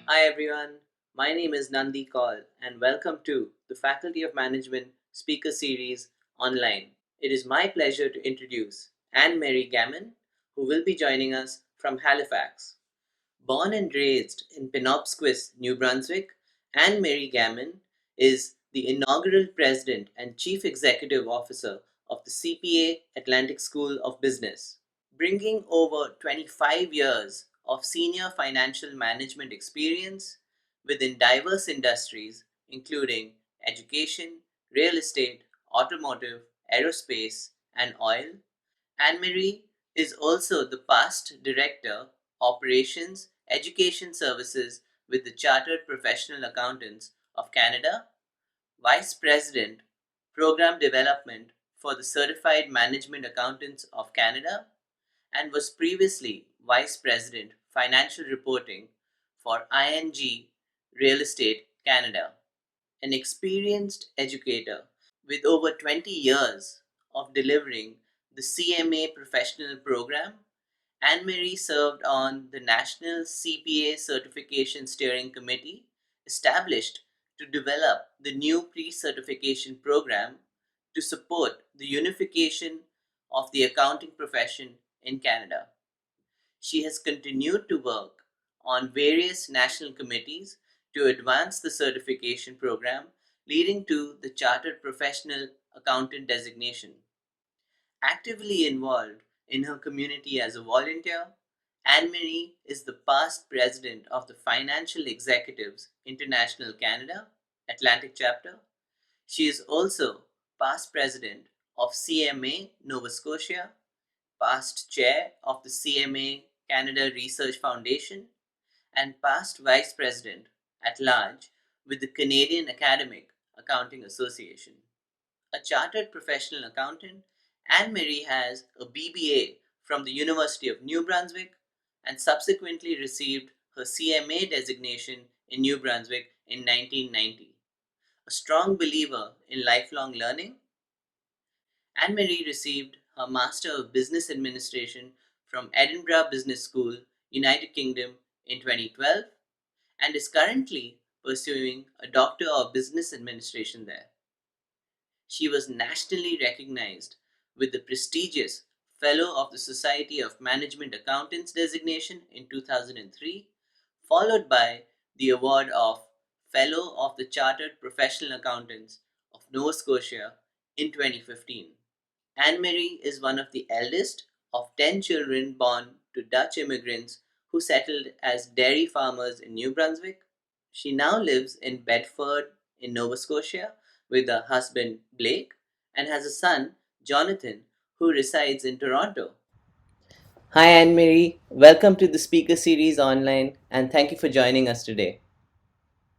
Hi everyone, my name is Nandi Kaul and welcome to the Faculty of Management Speaker Series online. It is my pleasure to introduce Anne-Marie Gammon, who will be joining us from Halifax. Born and raised in Penobsquis, New Brunswick, Anne-Marie Gammon is the inaugural President and Chief Executive Officer of the CPA Atlantic School of Business. Bringing over 25 years of senior financial management experience within diverse industries, including education, real estate, automotive, aerospace, and oil. Anne-Marie is also the past Director, Operations, Education Services with the Chartered Professional Accountants of Canada, Vice President, Program Development for the Certified Management Accountants of Canada, and was previously Vice President, Financial Reporting for ING Real Estate Canada. An experienced educator with over 20 years of delivering the CMA Professional Program, Anne-Marie served on the National CPA Certification Steering Committee established to develop the new pre-certification program to support the unification of the accounting profession in Canada. She has continued to work on various national committees to advance the certification program, leading to the Chartered Professional Accountant designation. Actively involved in her community as a volunteer, Anne Marie is the past president of the Financial Executives International Canada, Atlantic Chapter. She is also past president of CMA Nova Scotia, past chair of the CMA Canada Research Foundation, and past vice president at large with the Canadian Academic Accounting Association. A chartered professional accountant, Anne Marie has a BBA from the University of New Brunswick and subsequently received her CMA designation in New Brunswick in 1990. A strong believer in lifelong learning, Anne Marie received her Master of Business Administration from Edinburgh Business School, United Kingdom in 2012 and is currently pursuing a Doctor of Business Administration there. She was nationally recognized with the prestigious Fellow of the Society of Management Accountants designation in 2003, followed by the award of Fellow of the Chartered Professional Accountants of Nova Scotia in 2015. Anne Marie is one of the eldest of 10 children born to Dutch immigrants who settled as dairy farmers in New Brunswick. She now lives in Bedford in Nova Scotia with her husband Blake and has a son, Jonathan, who resides in Toronto. Hi, Anne Marie. Welcome to the Speaker Series online and thank you for joining us today.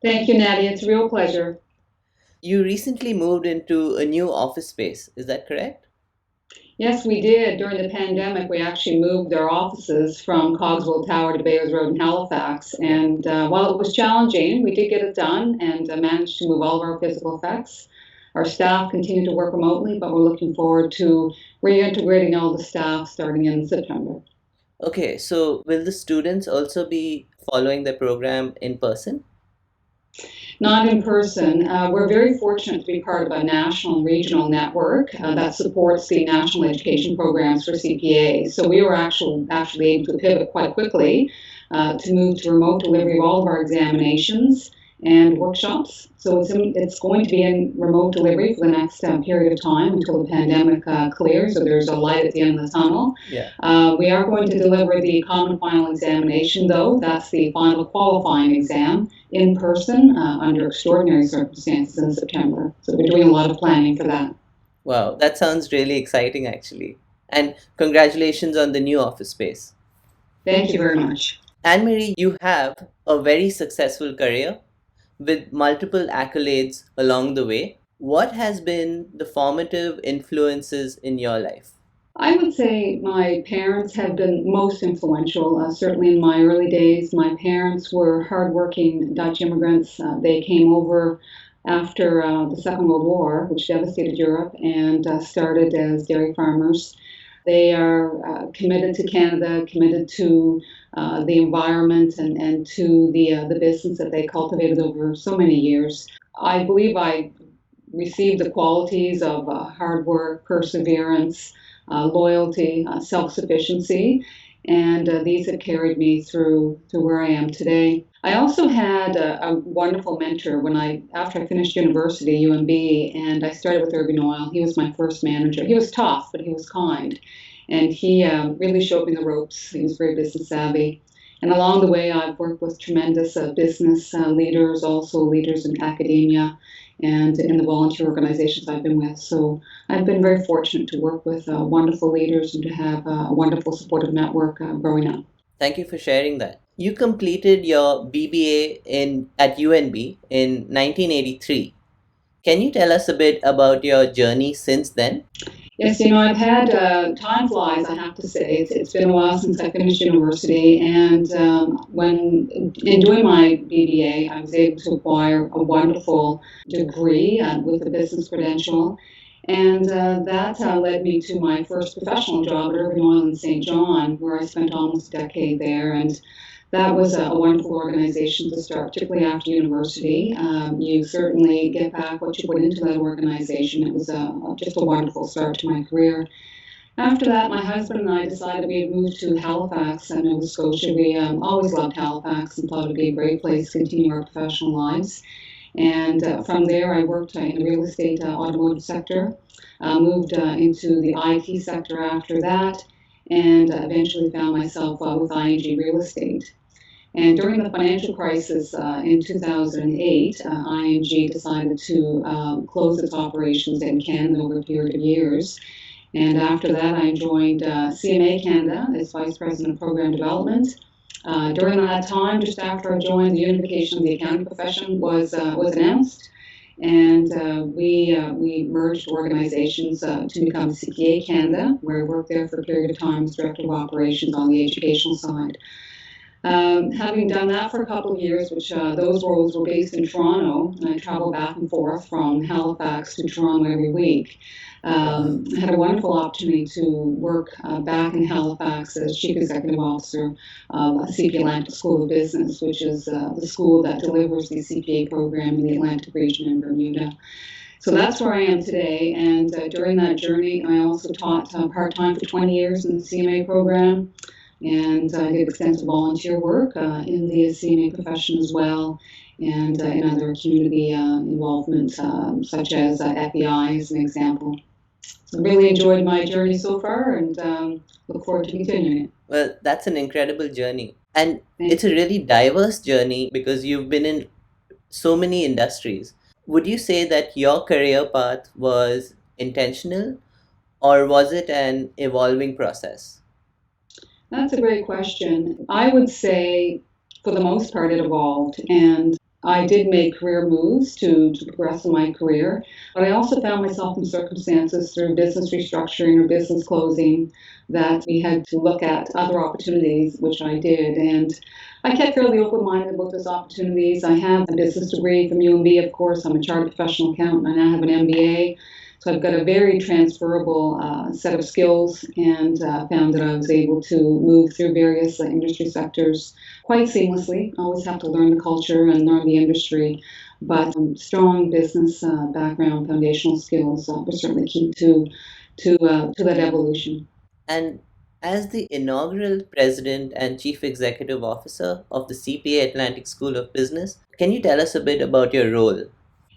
Thank you, Nadia. It's a real pleasure. You recently moved into a new office space, is that correct? Yes, we did. During the pandemic, we actually moved our offices from Cogswell Tower to Bayers Road in Halifax. And while it was challenging, we did get it done and managed to move all of our physical effects. Our staff continue to work remotely, but we're looking forward to reintegrating all the staff starting in September. Okay, so will the students also be following the program in person? Not in person. We're very fortunate to be part of a national and regional network that supports the national education programs for CPA. So we were actually able to pivot quite quickly to move to remote delivery of all of our examinations and workshops. So it's going to be in remote delivery for the next period of time until the pandemic clears, so there's a light at the end of the tunnel. Yeah. We are going to deliver the common final examination, though. That's the final qualifying exam in person under extraordinary circumstances in September. So we're doing a lot of planning for that. Wow, that sounds really exciting actually. And congratulations on the new office space. Thank you very much. Anne Marie, you have a very successful career with multiple accolades along the way. What has been the formative influences in your life? I would say my parents have been most influential. Certainly in my early days, my parents were hardworking Dutch immigrants. They came over after the Second World War, which devastated Europe, and started as dairy farmers. They are committed to Canada, committed to the environment and to the business that they cultivated over so many years. I believe I received the qualities of hard work, perseverance, loyalty, self sufficiency, and these have carried me through to where I am today. I also had a wonderful mentor when after I finished university, UMB, and I started with Irving Oil. He was my first manager. He was tough, but he was kind, and he really showed me the ropes. He was very business savvy. And along the way, I've worked with tremendous business leaders, also leaders in academia and in the volunteer organizations I've been with. So I've been very fortunate to work with wonderful leaders and to have a wonderful supportive network growing up. Thank you for sharing that. You completed your BBA at UNB in 1983. Can you tell us a bit about your journey since then? Yes, I've had time flies, I have to say. It's been a while since I finished university. And when in doing my BBA, I was able to acquire a wonderful degree with a business credential. And that led me to my first professional job at Irving Oil in St. John, where I spent almost a decade there. And that was a wonderful organization to start, particularly after university. You certainly get back what you put into that organization. It was just a wonderful start to my career. After that, my husband and I decided we'd move to Halifax, Nova Scotia. We always loved Halifax and thought it'd be a great place to continue our professional lives. And from there, I worked in the real estate automotive sector, moved into the IT sector after that, and eventually found myself with ING Real Estate. And during the financial crisis in 2008, ING decided to close its operations in Canada over a period of years. And after that, I joined CMA Canada as Vice President of Program Development. During that time, just after I joined, the unification of the accounting profession was announced, and we merged organizations to become CPA Canada, where I worked there for a period of time as Director of Operations on the educational side. Having done that for a couple of years, which those roles were based in Toronto, and I traveled back and forth from Halifax to Toronto every week. I had a wonderful opportunity to work back in Halifax as Chief Executive Officer of CPA Atlantic School of Business, which is the school that delivers the CPA program in the Atlantic region in Bermuda. So that's where I am today. And during that journey, I also taught part-time for 20 years in the CMA program. And I did extensive volunteer work in the CMA profession as well, and in other community involvement, such as FEI as an example. So really enjoyed my journey so far and look forward to continuing it. Well, that's an incredible journey. And Thank it's a really diverse journey because you've been in so many industries. Would you say that your career path was intentional or was it an evolving process? That's a great question. I would say, for the most part, it evolved. And I did make career moves to progress in my career. But I also found myself in circumstances through business restructuring or business closing that we had to look at other opportunities, which I did. And I kept fairly open minded about those opportunities. I have a business degree from UMB, of course. I'm a chartered professional accountant. I now have an MBA. So I've got a very transferable set of skills and found that I was able to move through various industry sectors quite seamlessly. Always have to learn the culture and learn the industry, but strong business background, foundational skills were certainly key to that evolution. And as the inaugural president and chief executive officer of the CPA Atlantic School of Business, can you tell us a bit about your role?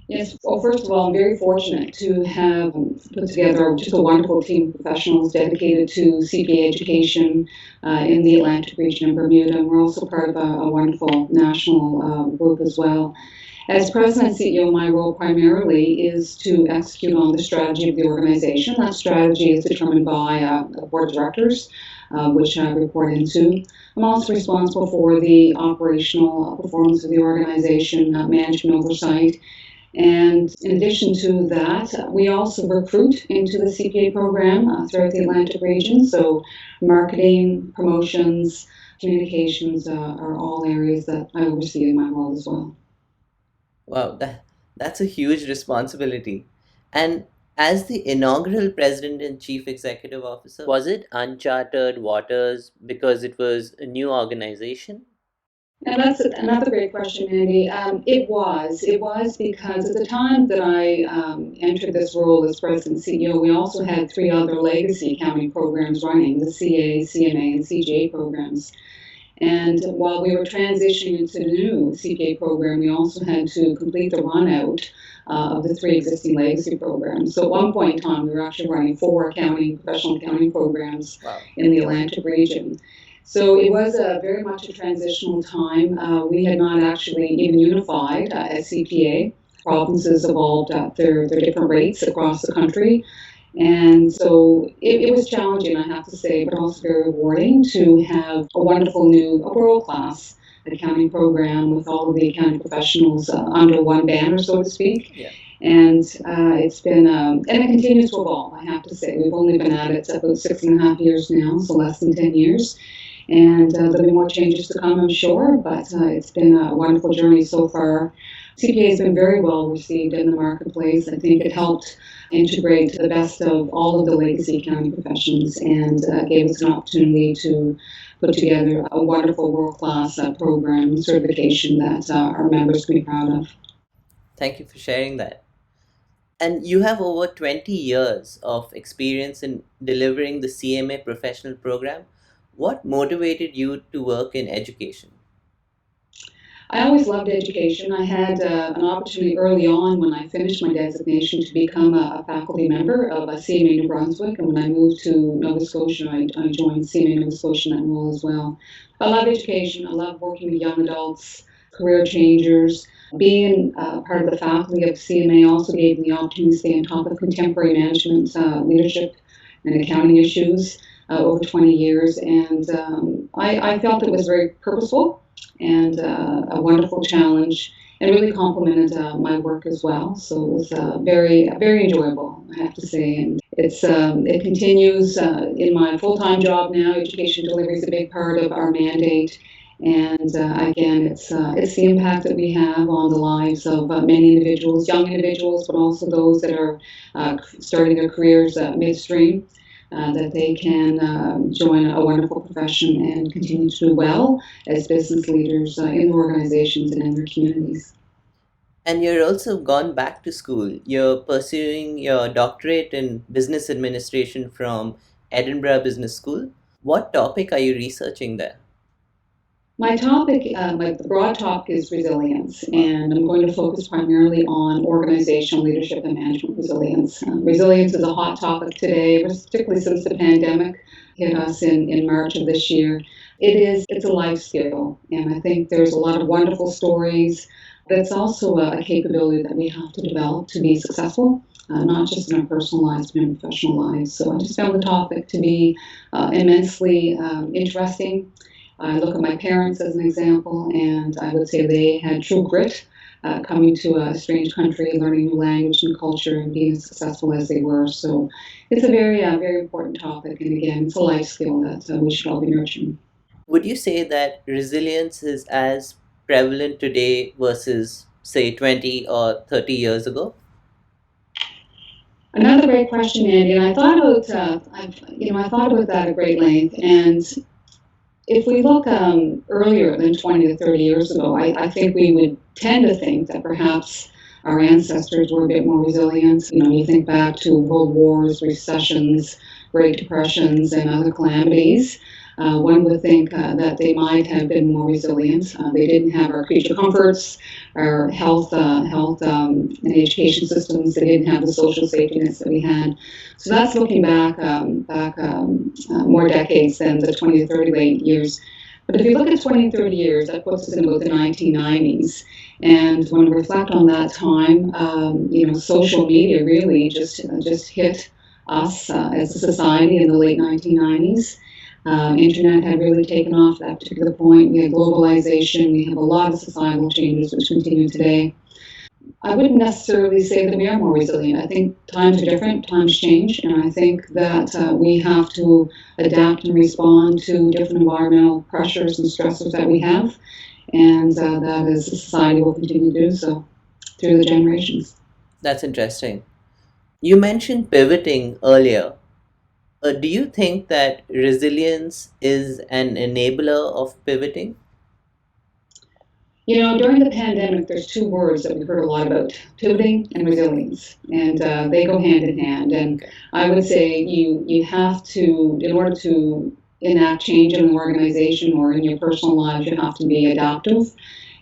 Yes, well, first of all, I'm very fortunate to have put together just a wonderful team of professionals dedicated to CPA education in the Atlantic region of Bermuda. And we're also part of a wonderful national group as well. As president and CEO, my role primarily is to execute on the strategy of the organization. That strategy is determined by a board of directors, which I report into. I'm also responsible for the operational performance of the organization, management oversight. And in addition to that, we also recruit into the CPA program throughout the Atlantic region. So marketing, promotions, communications are all areas that I oversee in my role as well. Wow, that's a huge responsibility. And As the inaugural president and chief executive officer, was it uncharted waters because it was a new organization? And that's another great question, Andy. It was because at the time that I entered this role as president and CEO, we also had three other legacy accounting programs running: the CA, CMA, and CGA programs. And while we were transitioning into the new CPA program, we also had to complete the run out of the three existing legacy programs. So at one point in time, we were actually running four professional accounting programs in the Atlantic region. So it was very much a transitional time. We had not actually even unified as CPA. Provinces evolved at their different rates across the country. And so it was challenging, I have to say, but also very rewarding to have a wonderful new, a world class accounting program with all of the accounting professionals under one banner, so to speak. Yeah. And it's been, and it continues to evolve, I have to say. We've only been at it about 6.5 years now, so less than 10 years. And there'll be more changes to come, I'm sure, but it's been a wonderful journey so far. CPA has been very well received in the marketplace. I think it helped integrate the best of all of the legacy accounting professions and gave us an opportunity to put together a wonderful world-class program and certification that our members can be proud of. Thank you for sharing that. And you have over 20 years of experience in delivering the CMA Professional Program. What motivated you to work in education? I always loved education. I had an opportunity early on when I finished my designation to become a faculty member of a CMA New Brunswick. And when I moved to Nova Scotia, I joined CMA Nova Scotia in that role as well. I love education. I love working with young adults, career changers. Being part of the faculty of CMA also gave me the opportunity to stay on top of contemporary management, leadership, and accounting issues over 20 years. And I felt it was very purposeful and a wonderful challenge, and really complemented my work as well. So it was very enjoyable, I have to say. And it continues in my full-time job now. Education delivery is a big part of our mandate. And again, it's the impact that we have on the lives of many individuals, young individuals, but also those that are starting their careers midstream, that they can join a wonderful profession and continue to do well as business leaders in their organizations and in their communities. And you're also gone back to school. You're pursuing your doctorate in business administration from Edinburgh Business School. What topic are you researching there? My topic, the broad topic is resilience, and I'm going to focus primarily on organizational leadership and management resilience. Resilience is a hot topic today, particularly since the pandemic hit us in March of this year. It's a life skill, and I think there's a lot of wonderful stories. But it's also a capability that we have to develop to be successful. Not just in our personal lives, but in professional lives. So I just found the topic to be immensely interesting. I look at my parents as an example, and I would say they had true grit, coming to a strange country, learning new language and culture, and being as successful as they were. So it's a very important topic, and again, it's a life skill that we should all be nurturing. Would you say that resilience is as prevalent today versus, say, 20 or 30 years ago? Another great question, Andy, and I thought about that at great length. And if we look earlier than 20 to 30 years ago, I think we would tend to think that perhaps our ancestors were a bit more resilient. You think back to world wars, recessions, Great Depressions, and other calamities. One would think that they might have been more resilient. They didn't have our creature comforts, our health and education systems. They didn't have the social safety nets that we had. So that's looking back more decades than the 20 to 30 late years. But if you look at 20 and 30 years, that puts us in about the 1990s. And when we reflect on that time, social media really just hit us as a society in the late 1990s. Internet had really taken off at that particular point. We had globalization. We have a lot of societal changes which continue today. I wouldn't necessarily say that we are more resilient. I think times are different, times change, and I think that we have to adapt and respond to different environmental pressures and stressors that we have, and that as a society will continue to do so through the generations. That's interesting. You mentioned pivoting earlier. Do you think that resilience is an enabler of pivoting? During the pandemic, there's two words that we've heard a lot about: pivoting and resilience, and they go hand in hand. And Okay. I would say you have to, in order to enact change in an organization or in your personal lives, you have to be adaptive,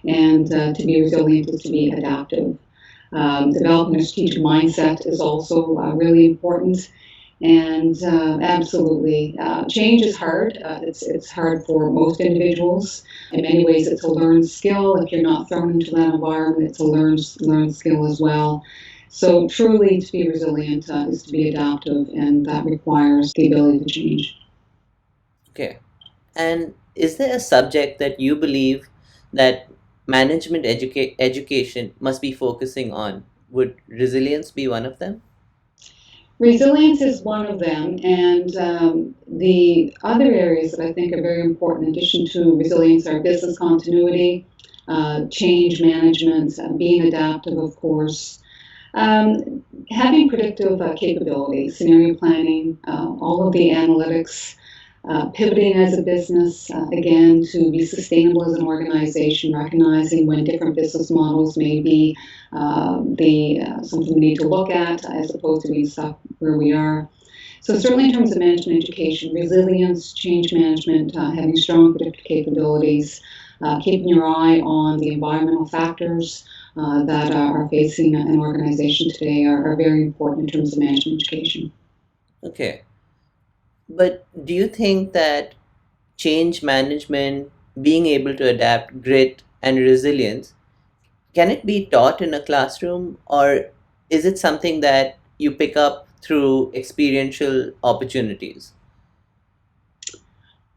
and to be resilient is to be adaptive. Developing a strategic mindset is also really important. And absolutely, change is hard. It's hard for most individuals. In many ways, it's a learned skill. If you're not thrown into that environment, it's a learned skill as well. So truly, to be resilient is to be adaptive, and that requires the ability to change. Okay. And is there a subject that you believe that management education must be focusing on? Would resilience be one of them? Resilience is one of them, and the other areas that I think are very important, in addition to resilience, are business continuity, change management, being adaptive, of course, having predictive capabilities, scenario planning, all of the analytics, pivoting as a business, again, to be sustainable as an organization, recognizing when different business models may be something we need to look at as opposed to being stuck where we are. So certainly in terms of management education, resilience, change management, having strong predictive capabilities, keeping your eye on the environmental factors that are facing an organization today are very important in terms of management education. Okay. But do you think that change management, being able to adapt, grit, and resilience, can it be taught in a classroom, or is it something that you pick up through experiential opportunities?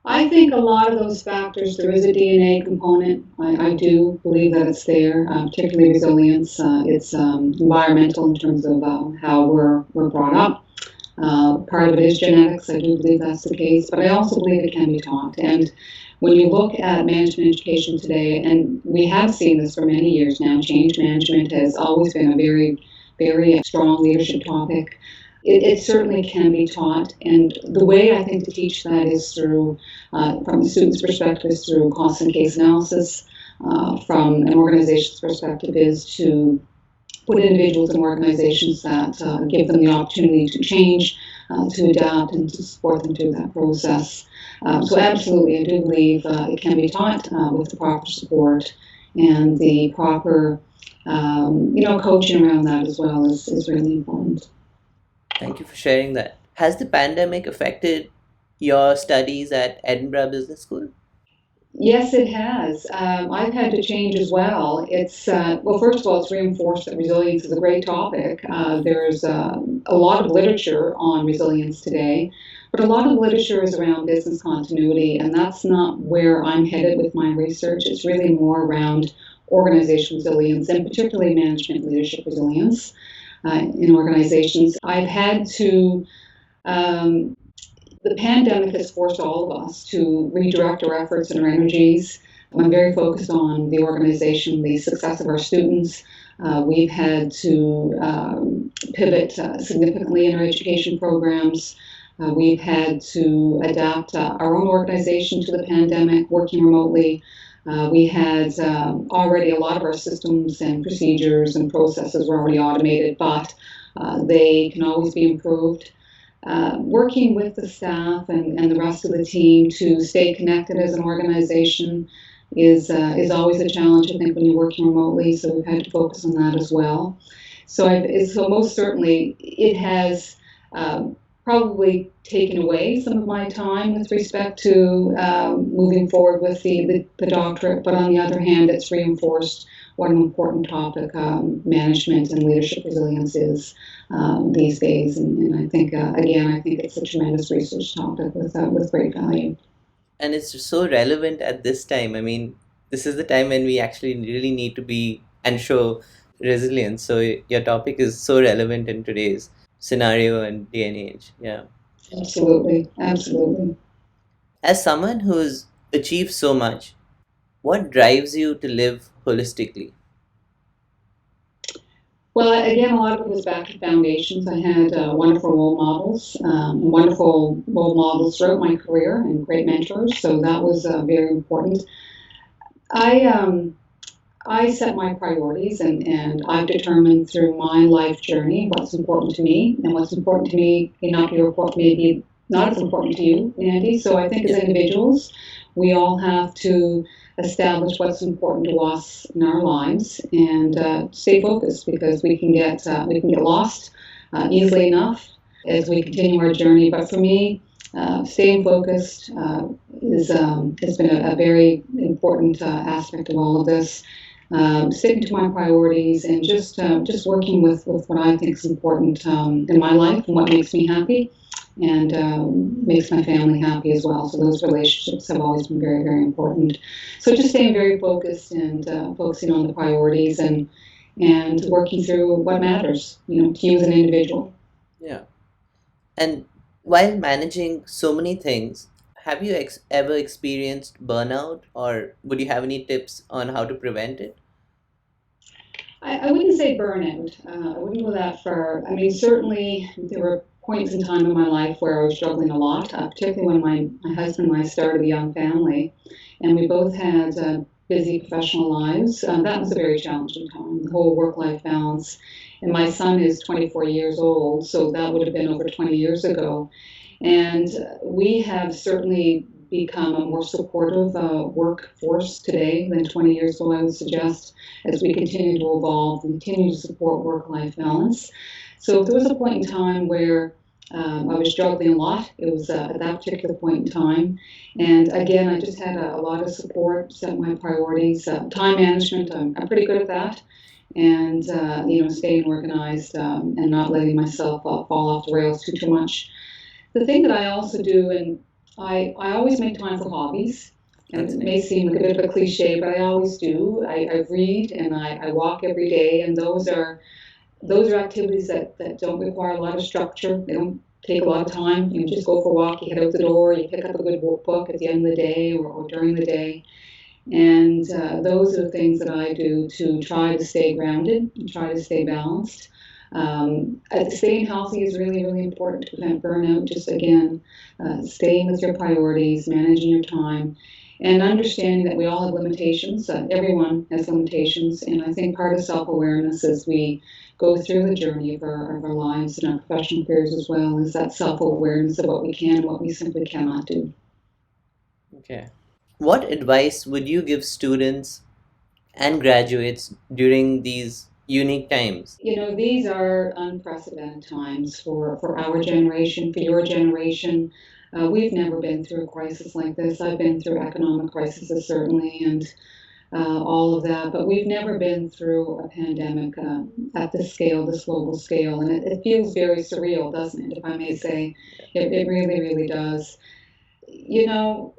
I think a lot of those factors, there is a DNA component. I do believe that it's there, particularly resilience. It's environmental in terms of how we're brought up. Part of it is genetics. I do believe that's the case, but I also believe it can be taught. And when you look at management education today, and we have seen this for many years now, change management has always been a very strong leadership topic. It certainly can be taught, and the way I think to teach that is through, from a student's perspective, is through cost and case analysis. From an organization's perspective, is to put individuals and organizations that give them the opportunity to change, to adapt, and to support them through that process. So absolutely, I do believe it can be taught with the proper support and the proper, coaching around that as well is really important. Thank you for sharing that. Has the pandemic affected your studies at Edinburgh Business School? Yes, it has. I've had to change as well. It's well, first of all, it's reinforced that resilience is a great topic. There's a lot of literature on resilience today, but a lot of literature is around business continuity, and that's not where I'm headed with my research. It's really more around organizational resilience and particularly management leadership resilience in organizations. I've had to the pandemic has forced all of us to redirect our efforts and our energies. I'm very focused on the organization, the success of our students. We've had to pivot significantly in our education programs. We've had to adapt our own organization to the pandemic, working remotely. We had already a lot of our systems and procedures and processes were already automated, but they can always be improved. Working with the staff and the rest of the team to stay connected as an organization is always a challenge, I think, when you're working remotely. So we've had to focus on that as well. So most certainly it has probably taken away some of my time with respect to moving forward with the doctorate. But on the other hand, it's reinforced what an important topic management and leadership resilience is these days. And I think, again, I think it's a tremendous research topic with great value. And it's so relevant at this time. I mean, this is the time when we actually really need to be and show resilience. So your topic is so relevant in today's scenario and day and age. Yeah. Absolutely, absolutely. As someone who's achieved so much, what drives you to live holistically? Well, again, a lot of it was back to foundations. I had wonderful role models throughout my career and great mentors, so that was very important. I I set my priorities and I've determined through my life journey what's important to me, and what's important to me may not be report maybe not as important to you, Andy. So I think as Yeah. individuals, we all have to establish what's important to us in our lives and stay focused, because we can get lost easily enough as we continue our journey. But for me, staying focused is has been a very important aspect of all of this. Sticking to my priorities and just working with what I think is important in my life and what makes me happy and makes my family happy as well. So those relationships have always been very, very important. So just staying very focused and focusing on the priorities and working through what matters, to you as an individual. Yeah. And while managing so many things, have you ever experienced burnout, or would you have any tips on how to prevent it? I wouldn't say burnout. I wouldn't go that far. I mean, certainly there were points in time in my life where I was struggling a lot, particularly when my husband and I started a young family, and we both had busy professional lives. That was a very challenging time, the whole work-life balance. And my son is 24 years old, so that would have been over 20 years ago. And we have certainly become a more supportive workforce today than 20 years ago, I would suggest, as we continue to evolve and continue to support work life balance. So if there was a point in time where I was struggling a lot, it was at that particular point in time. And again, I just had a lot of support, set my priorities, time management. I'm pretty good at that. And staying organized and not letting myself fall off the rails too much. The thing that I also do, and I always make time for hobbies, and That's it may nice. seem like a bit of a cliche, but I always do. I read and I walk every day, and those are activities that don't require a lot of structure. They don't take a lot of time. You just go for a walk, you head out the door, you pick up a good book at the end of the day or during the day. And those are the things that I do to try to stay grounded and try to stay balanced. Staying healthy is really, really important to prevent burnout. Just again, staying with your priorities, managing your time, and understanding that we all have limitations. Everyone has limitations. And I think part of self awareness as we go through the journey of our lives and our professional careers as well is that self awareness of what we can and what we simply cannot do. Okay. What advice would you give students and graduates during these unique times? These are unprecedented times for our generation, for your generation. We've never been through a crisis like this. I've been through economic crises, certainly, and all of that, but we've never been through a pandemic at this scale, this global scale. And it feels very surreal, doesn't it, if I may say? It really, really does. You know,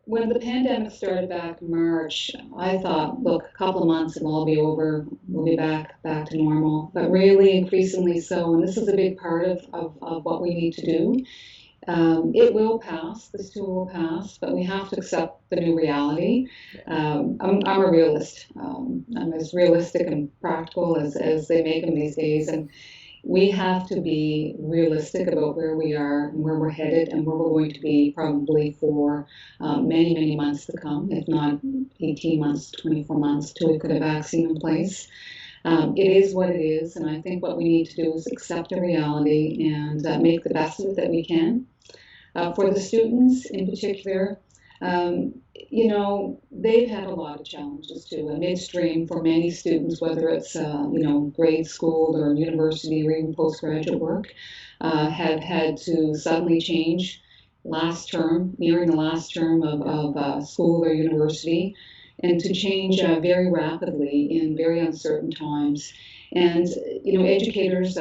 when the pandemic started back in March, I thought, look, a couple of months it'll all be over. We'll be back to normal. But really, increasingly so, and this is a big part of what we need to do. It will pass. This too will pass, but we have to accept the new reality. Yeah. I'm a realist. I'm as realistic and practical as they make them these days, and we have to be realistic about where we are and where we're headed and where we're going to be probably for many, many months to come, if not 18 months, 24 months, till we put a vaccine in place. It is what it is, and I think what we need to do is accept the reality and make the best of it that we can. For the students in particular, they've had a lot of challenges too. A midstream for many students, whether it's grade school or university or even postgraduate work, have had to suddenly change last term, nearing the last term of school or university, and to change very rapidly in very uncertain times. And educators,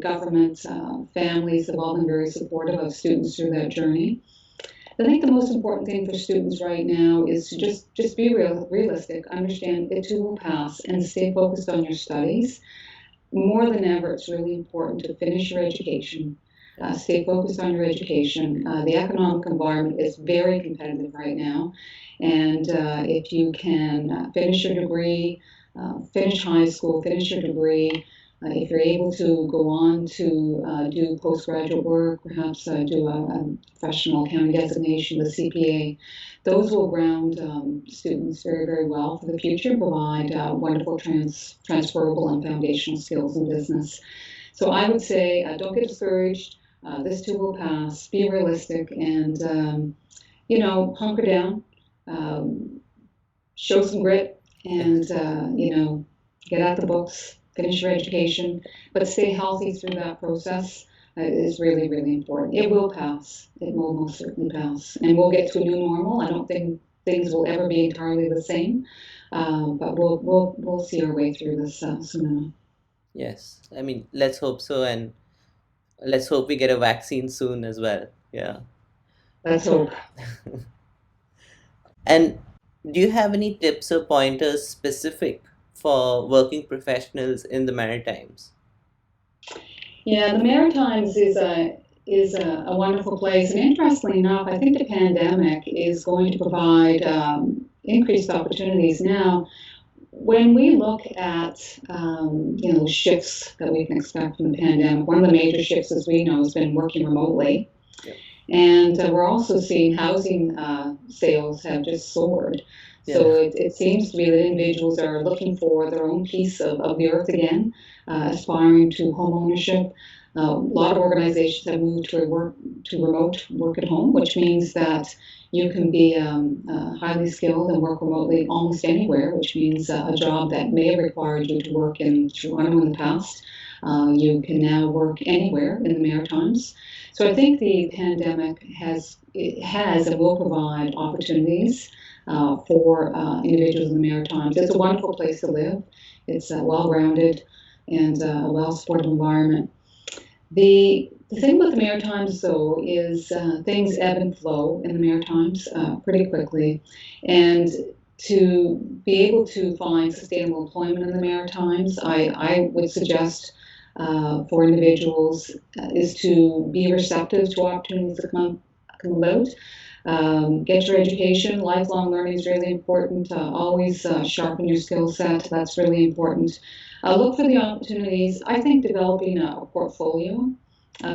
governments, families have all been very supportive of students through that journey. I think the most important thing for students right now is to just be realistic, understand it too will pass, and stay focused on your studies. More than ever, it's really important to finish your education. Stay focused on your education. The economic environment is very competitive right now, and if you can finish your degree, finish high school, finish your degree. If you're able to go on to do postgraduate work, perhaps do a professional accounting designation, the CPA, those will ground students very, very well for the future, provide wonderful transferable and foundational skills in business. So I would say don't get discouraged. This too will pass. Be realistic and, hunker down, um, show some grit, and, get out the books, finish your education, but stay healthy through that process is really, really important. It will pass. It will most certainly pass. And we'll get to a new normal. I don't think things will ever be entirely the same, but we'll see our way through this soon enough. Yes, I mean, let's hope so, and let's hope we get a vaccine soon as well. Yeah. Let's hope. And do you have any tips or pointers specific for working professionals in the Maritimes? Yeah, the Maritimes is a wonderful place, and interestingly enough, I think the pandemic is going to provide increased opportunities. Now, when we look at shifts that we can expect from the pandemic, one of the major shifts, as we know, has been working remotely. Yep. And we're also seeing housing sales have just soared. So it seems to be that individuals are looking for their own piece of the earth again, aspiring to home ownership. A lot of organizations have moved to remote work at home, which means that you can be highly skilled and work remotely almost anywhere, which means a job that may have required you to work in Toronto in the past. You can now work anywhere in the Maritimes. So I think the pandemic has and will provide opportunities for individuals in the Maritimes. It's a wonderful place to live. It's well-rounded and a well-supported environment. The thing about the Maritimes, though, is things ebb and flow in the Maritimes pretty quickly. And to be able to find sustainable employment in the Maritimes, I would suggest for individuals is to be receptive to opportunities that come about. Get your education. Lifelong learning is really important. Always sharpen your skill set. That's really important. Look for the opportunities. I think developing a portfolio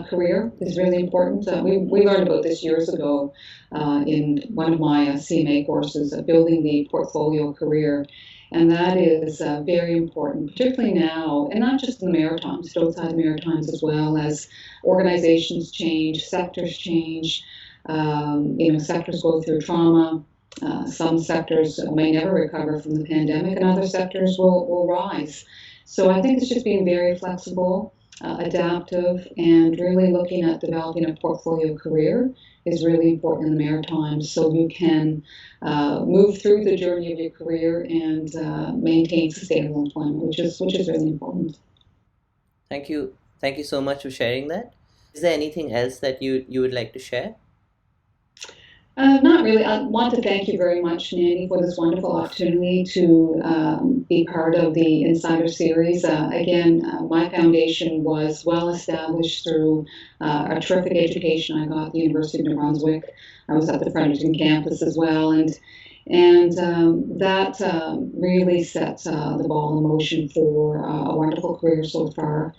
career is really important. We learned about this years ago in one of my CMA courses, building the portfolio career. And that is very important, particularly now, and not just in the Maritimes, but outside the Maritimes as well, as organizations change, sectors change. Sectors go through trauma. Some sectors may never recover from the pandemic, and other sectors will rise. So I think it's just being very flexible, adaptive, and really looking at developing a portfolio career is really important in the Maritimes, so you can move through the journey of your career and maintain sustainable employment, which is really important. Thank you. Thank you so much for sharing that. Is there anything else that you would like to share? Not really. I want to thank you very much, Nandy, for this wonderful opportunity to be part of the Insider Series. My foundation was well established through a terrific education I got at the University of New Brunswick. I was at the Fredericton campus as well, and that really set the ball in motion for a wonderful career so far.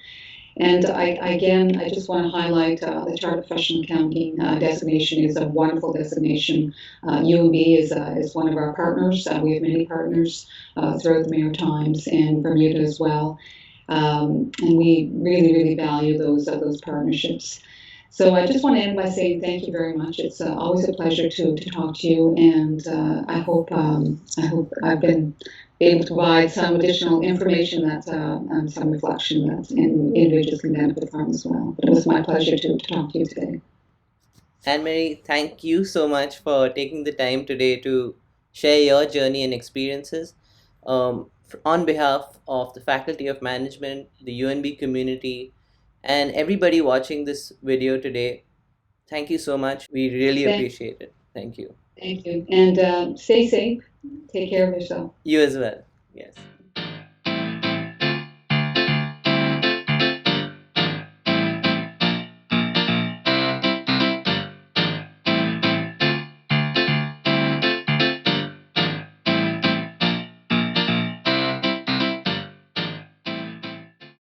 And I just want to highlight the Chartered Professional Accounting designation is a wonderful designation. UNB is one of our partners. We have many partners throughout the Maritimes and Bermuda as well. And we really, really value those partnerships. So I just want to end by saying thank you very much. It's always a pleasure to talk to you, and I hope I've been able to provide some additional information that and some reflection that individuals can benefit from as well. But it was my pleasure to talk to you today. Anne-Marie, thank you so much for taking the time today to share your journey and experiences. On behalf of the Faculty of Management, the UNB community, and everybody watching this video today, thank you so much. We really appreciate it. Thank you. Thank you. And stay safe. Take care of yourself. You as well. Yes.